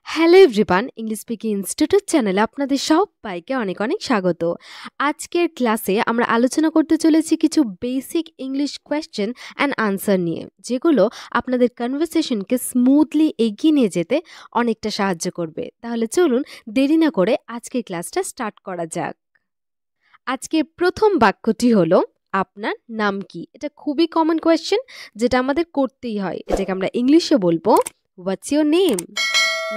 Hello everyone, English speaking institute চ্যানেলে আপনাদের সবাইকে অনেক অনেক স্বাগত। আজকের ক্লাসে আমরা আলোচনা করতে চলেছি কিছু basic English question and answer নিয়ে, যেগুলো আপনাদের কনভারসেশনকে স্মুথলি এগিয়ে নিয়ে যেতে অনেকটা সাহায্য করবে। তাহলে চলুন দেরি না করে আজকের ক্লাসটা স্টার্ট করা যাক। আজকের প্রথম বাক্যটি হলো, আপনার নাম কি? এটা খুবই কমন কোয়েশ্চেন, যেটা আমাদের করতেই হয়। এটাকে আমরা ইংলিশে বলবো what's your name.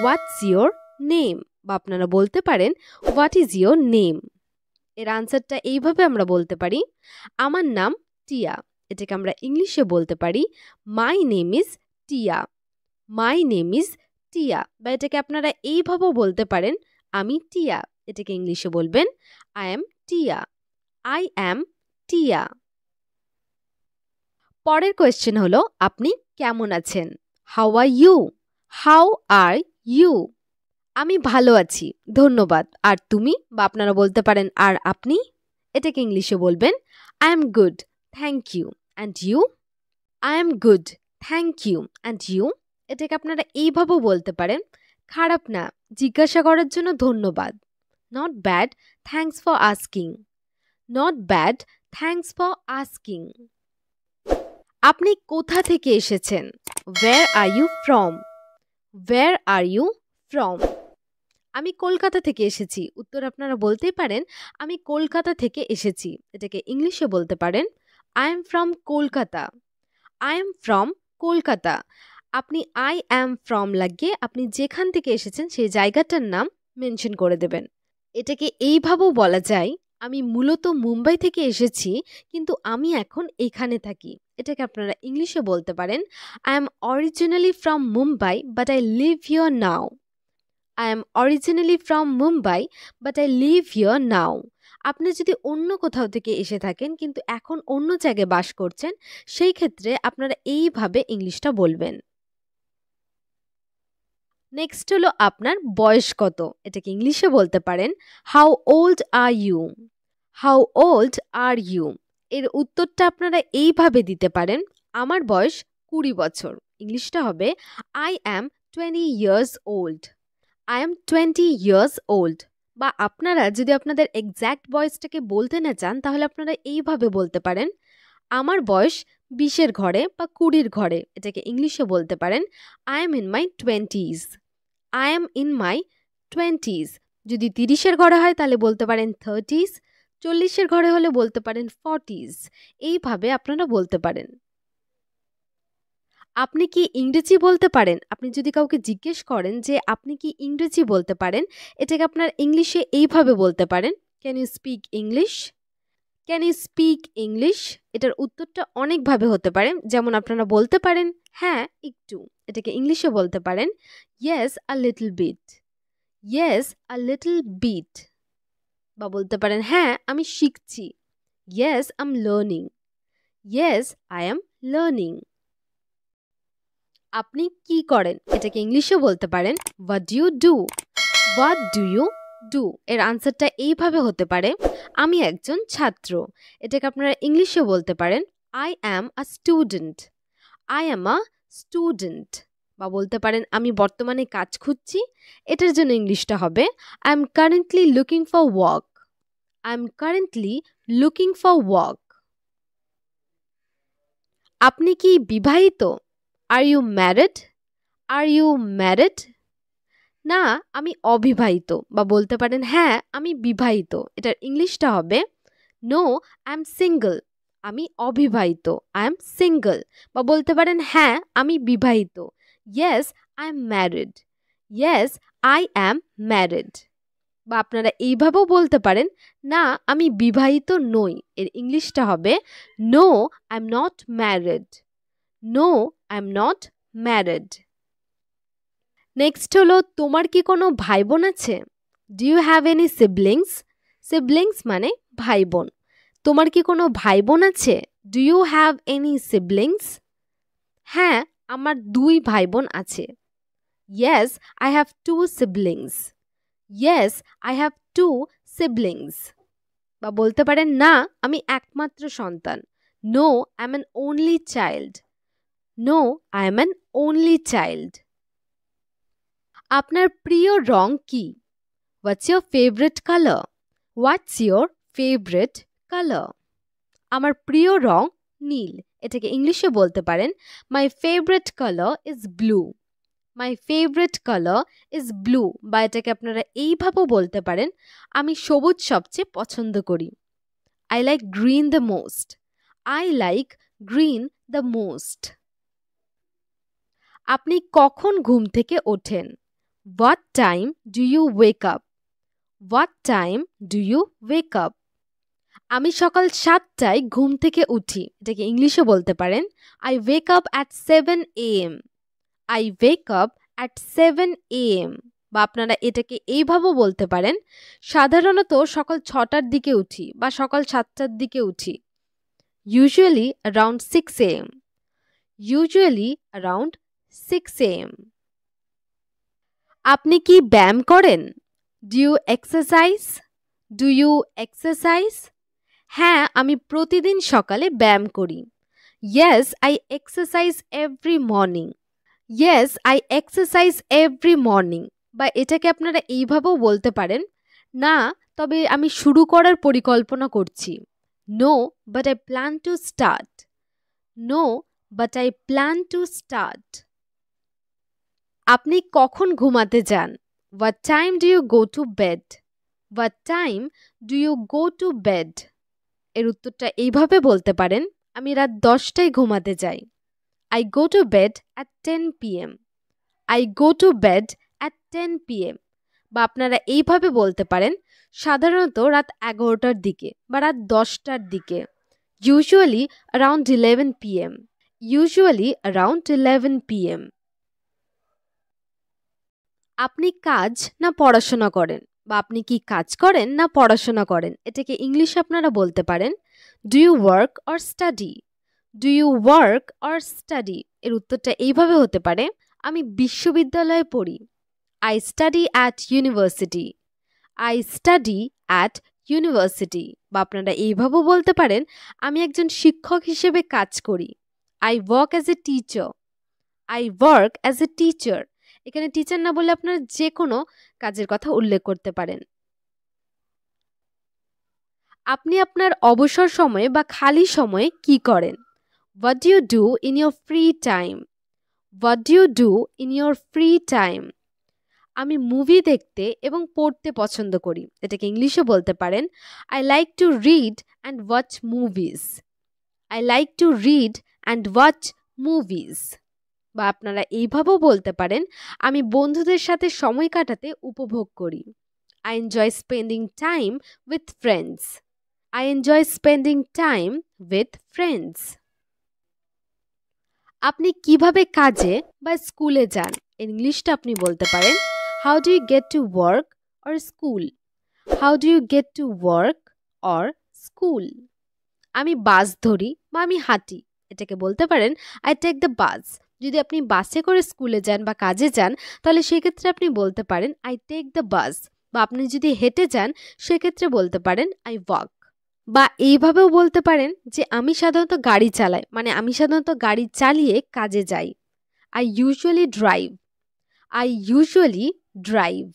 What's your name, বা আপনারা বলতে পারেন হোয়াট ইজ ইয়োর নেম। এর আনসারটা এইভাবে আমরা বলতে পারি, আমার নাম টিয়া। এটাকে আমরা ইংলিশে বলতে পারি মাই নেম ইজ টিয়া। মাই নেম ইজ টিয়া। বা এটাকে আপনারা এইভাবেও বলতে পারেন, আমি টিয়া। এটাকে ইংলিশে বলবেন আই অ্যাম টিয়া। আই অ্যাম টিয়া। পরের কোয়েশ্চেন হলো, আপনি কেমন আছেন? How are you? How are you? আমি ভালো আছি, ধন্যবাদ। আর তুমি? বা আপনারা বলতে পারেন আর আপনি? এটাকে ইংলিশে বলবেন I am good, thank you. And you? I am good, thank you. And you? এটাকে আপনারা এইভাবেও বলতে পারেন, খারাপ না, জিজ্ঞাসা করার জন্য ধন্যবাদ। Not bad, thanks for asking. Not bad, thanks for asking. আপনি কোথা থেকে এসেছেন? Where are you from? Where are you from? আমি কলকাতা থেকে এসেছি। উত্তর আপনারা বলতেই পারেন আমি কলকাতা থেকে এসেছি। এটাকে ইংলিশে বলতে পারেন I am from Kolkata. I am from Kolkata. আপনি আই অ্যাম ফ্রম লাগিয়ে আপনি যেখান থেকে এসেছেন সেই জায়গাটার নাম মেনশন করে দেবেন। এটাকে এইভাবেও বলা যায়, আমি মূলত মুম্বাই থেকে এসেছি, কিন্তু আমি এখন এখানে থাকি। এটাকে আপনারা ইংলিশে বলতে পারেন I am originally from Mumbai but I live here now. I am originally from Mumbai but I live here now. আপনি যদি অন্য কোথাও থেকে এসে থাকেন কিন্তু এখন অন্য জায়গায় বাস করছেন, সেই ক্ষেত্রে আপনারা এইভাবে ইংলিশটা বলবেন। নেক্সট হলো, আপনার বয়স কত? এটাকে ইংলিশে বলতে পারেন how old are you? How old are you? এর উত্তরটা আপনারা এইভাবে দিতে পারেন, আমার বয়স 20 বছর। ইংলিশটা হবে I am 20 years old. I am 20 years old. বা আপনারা যদি আপনাদের এক্স্যাক্ট বয়সটাকে বলতে না চান, তাহলে আপনারা এইভাবে বলতে পারেন, আমার বয়স 20-এর ঘরে বা 20-র ঘরে। এটাকে ইংলিশে বলতে পারেন I am in my 20s. I am in my 20s. যদি 30-এর ঘরে হয় তাহলে বলতে পারেন 30s। 40-এর ঘরে হলে বলতে পারেন 40s। এইভাবে আপনারা বলতে পারেন। আপনি কি ইংরেজি বলতে পারেন? আপনি যদি কাউকে জিজ্ঞেস করেন যে আপনি কি ইংরেজি বলতে পারেন, এটাকে আপনার ইংলিশে এইভাবে বলতে পারেন, can you speak English? Can you speak English? এটার উত্তরটা অনেকভাবে হতে পারে। যেমন আপনারা বলতে পারেন হ্যাঁ একটু। এটাকে ইংলিশে বলতে পারেন yes a little bit. Yes a little bit. বা বলতে পারেন হ্যাঁ আমি শিখছি। Yes I am learning. Yes I am learning. আপনি কি করেন? এটাকে ইংলিশে বলতে পারেন what do you do? What do you do? এর আনসারটা এইভাবে হতে পারে, আমি একজন ছাত্র। এটাকে আপনারা ইংলিশে বলতে পারেন I am a student. I am a student. বা বলতে পারেন আমি বর্তমানে কাজ খুঁজছি। এটার জন্য ইংলিশটা হবে I am currently looking for work. I am currently looking for work. আপনি কি বিবাহিত? Are you married? Are you married? না, আমি অবিবাহিত। বা বলতে পারেন হ্যাঁ আমি বিবাহিত। এটার ইংলিশটা হবে নো আই এম সিঙ্গল। আমি অবিবাহিত, আই এম সিঙ্গল। বা বলতে পারেন হ্যাঁ আমি বিবাহিত, yes I am married. Yes I am married. বা আপনারা এইভাবেও বলতে পারেন না আমি বিবাহিত নই। এর ইংলিশটা হবে no I am not married. No I am not married. Next হলো, তোমার কি কোনো ভাই বোন আছে? Do you have any siblings? Siblings মানে ভাই বোন। তোমার কি কোনো ভাই বোন আছে? Do you have any siblings? হ্যাঁ আমার 2 ভাই বোন আছে। Yes I have 2 siblings. Yes I have 2 siblings. বা বলতে পারেন না আমি একমাত্র সন্তান। No I am an only child. No I am an only child. আপনার প্রিয় রং কি? What's your favourite colour? What's your favourite colour? আমার প্রিয় রং নীল। এটাকে ইংলিশে বলতে পারেন my favourite colour is blue. My favourite colour is blue, বা এটাকে আপনারা এইভাবেও বলতে পারেন আমি সবুজ সবচেয়ে পছন্দ করি। I like green the most. I like green the most. আপনি কখন ঘুম থেকে ওঠেন? What time do you wake up? What time do you wake up? আমি সকাল 7টায় ঘুম থেকে উঠি। এটাকে ইংলিশে বলতে পারেন I wake up at 7 AM। I wake up at 7 AM, বা আপনারা এটাকে এইভাবেও বলতে পারেন সাধারণত সকাল 6টার দিকে উঠি বা সকাল 7টার দিকে উঠি। Usually around 6 AM। Usually around 6 AM। আপনি কি ব্যায়াম করেন? Do you exercise? Do you exercise? হ্যাঁ, আমি প্রতিদিন সকালে ব্যায়াম করি। Yes I exercise every morning. Yes I exercise every morning, বা এটাকে আপনারা এইভাবেও বলতে পারেন না, তবে আমি শুরু করার পরিকল্পনা করছি। No but I plan to start. No but I plan to start. আপনি কখন ঘুমাতে যান? What time do you go to bed? What time do you go to bed? এর উত্তরটা এইভাবে বলতে পারেন আমি রাত 10টায় ঘুমাতে যাই। I go to bed at 10 PM. I go to bed at 10 PM, বা আপনারা এইভাবে বলতে পারেন সাধারণত রাত 11টার দিকে বা রাত 10টার দিকে। Usually around 11 PM. Usually around 11 PM. আপনি কাজ না পড়াশোনা করেন, বা আপনি কি কাজ করেন না পড়াশোনা করেন? এটাকে ইংলিশে আপনারা বলতে পারেন do you work or study? Do you work or study? এর উত্তরটা এইভাবে হতে পারে আমি বিশ্ববিদ্যালয়ে পড়ি। I study at university. I study at university, বা আপনারা এইভাবেও বলতে পারেন আমি একজন শিক্ষক হিসেবে কাজ করি। I work as a teacher. I work as a teacher. এখানে টিচার না বলে আপনারা যে কোনো কাজের কথা উল্লেখ করতে পারেন। আপনি আপনার অবসর সময়ে বা খালি সময়ে কি করেন? What do you do in your free time? What do you do in your free time? আমি মুভি দেখতে এবং পড়তে পছন্দ করি। এটাকে ইংলিশে বলতে পারেন I like to read and watch movies. I like to read and watch movies, বা আপনারা এইভাবেও বলতে পারেন আমি বন্ধুদের সাথে সময় কাটাতে উপভোগ করি। I enjoy spending time with friends. I enjoy spending time with friends. আপনি কিভাবে কাজে বা স্কুলে যান? ইংলিশটা আপনি বলতে পারেন how do you get to work or school? How do you get to work or school? আমি বাস ধরি বা আমি হাঁটি। এটাকে বলতে পারেন আই টেক দ্য বাস। যদি আপনি বাসে করে স্কুলে যান বা কাজে যান তাহলে সেক্ষেত্রে আপনি বলতে পারেন আই টেক দ্য বাস, বা আপনি যদি হেঁটে যান সেক্ষেত্রে বলতে পারেন আই ওয়াক। বা এইভাবেও বলতে পারেন যে আমি সাধারণত গাড়ি চালাই, মানে আমি সাধারণত গাড়ি চালিয়ে কাজে যাই। I usually drive. I usually drive.